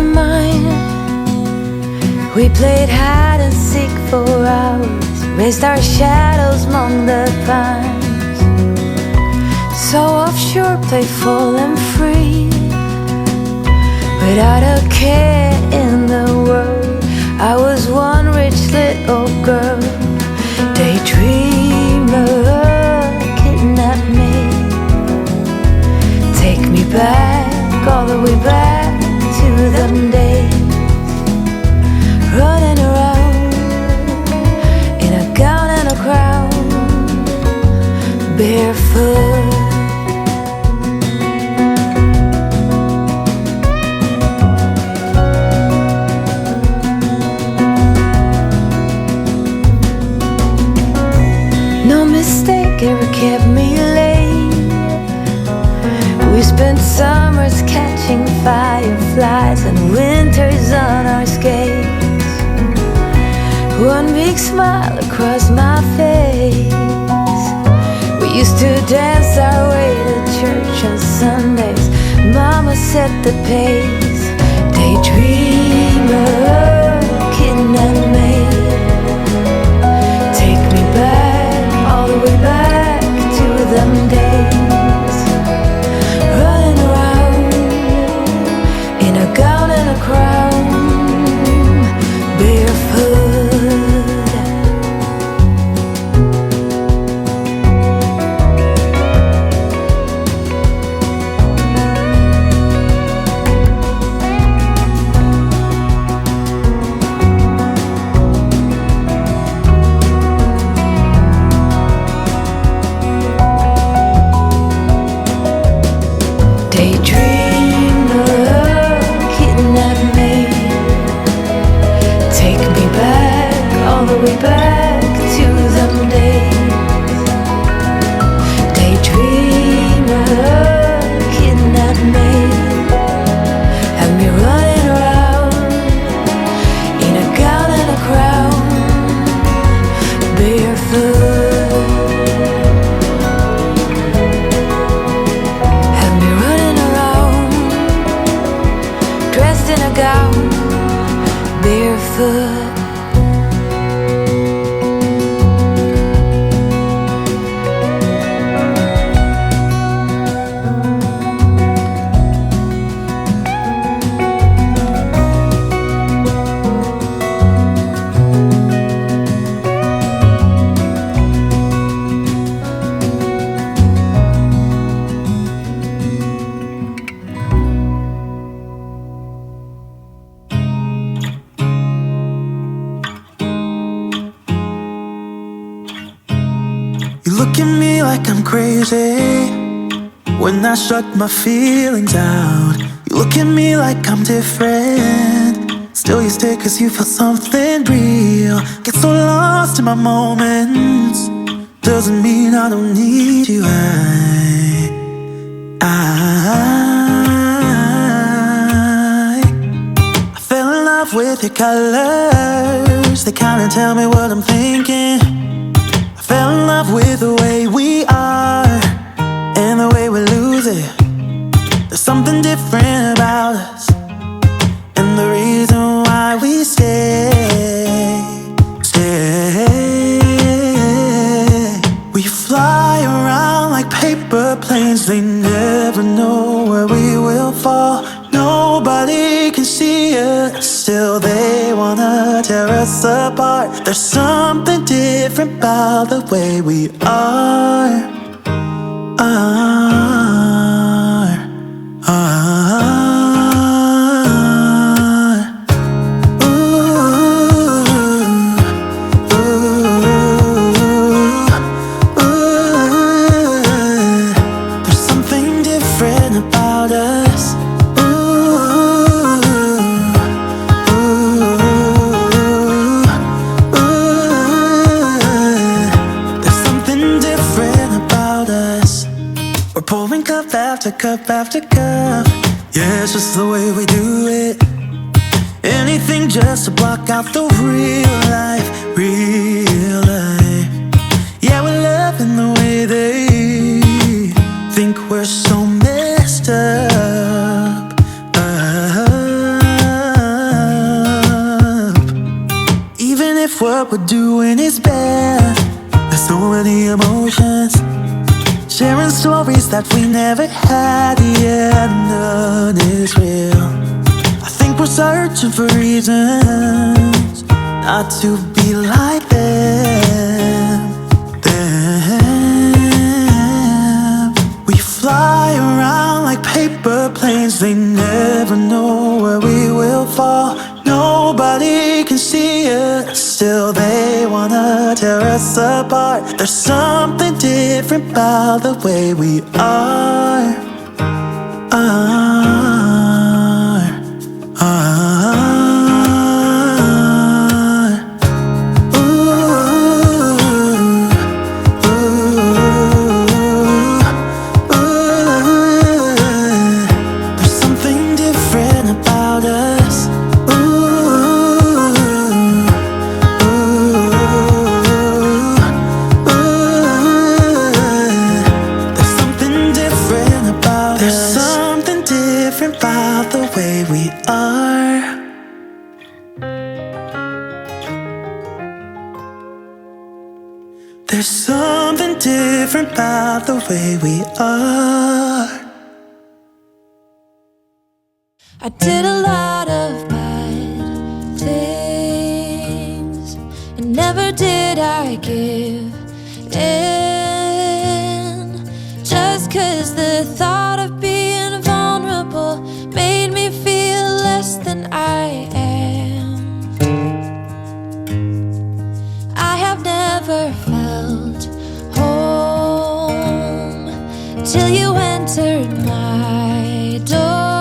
were mine. We played hide and seek for hours, raised our shadows among the pines. So offshore, playful and free, without a care in the world. I was one rich little girl, daydreamer, kidnap me. Take me back, all the way back to them days, running around in a gown and a crown, barefoot. No mistake ever kept me late. We spent summers catching fireflies and winters on our skates. One big smile across my face. We used to dance our way to church on Sundays. Mama set the pace. Daydreamer, kidnap me. Take me back, all the way back to them days, running around in a gown and a crown, barefoot. Way back to them days, daydreamer, kidnap me, have me running around in a gown and a crown, barefoot. Have me running around, dressed in a gown, barefoot. You look at me like I'm crazy when I shut my feelings out. You look at me like I'm different, still you stay cause you feel something real. Get so lost in my moments, doesn't mean I don't need you. I fell in love with your colors, they kinda tell me what I'm thinking. Fell in love with the way we are and the way we lose it. There's something different about us, and the reason why we stay. We fly around like paper planes, they never know where we will fall. Nobody can see us, still they wanna tear us apart. There's something different about the way we are. There's something different about us. Pouring cup after cup after cup. Yeah, it's just the way we do it. Anything just to block out the real life, real life. Yeah, we're loving the way they think we're so messed up. what we're doing is bad. There's so many emotions, sharing stories that we never had. Yeah, none is real. I think we're searching for reasons not to be like them. We fly around like paper planes. They never know where we will fall. Nobody can see us, still they wanna tear us apart. There's something different about the way we are. There's something different about us. There's something different about us. There's something different about the way we are. There's something different about the way we are. I did a lot of bad things, and never did I give in. Just 'cause the thought of being vulnerable made me feel less than I am. I have never felt home till you entered my door.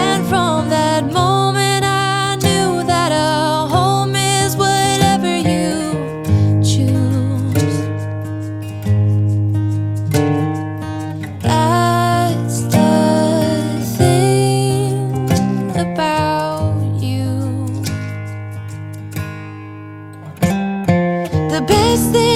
And from that moment I knew that a home is whatever you choose. That's the thing about you. The best thing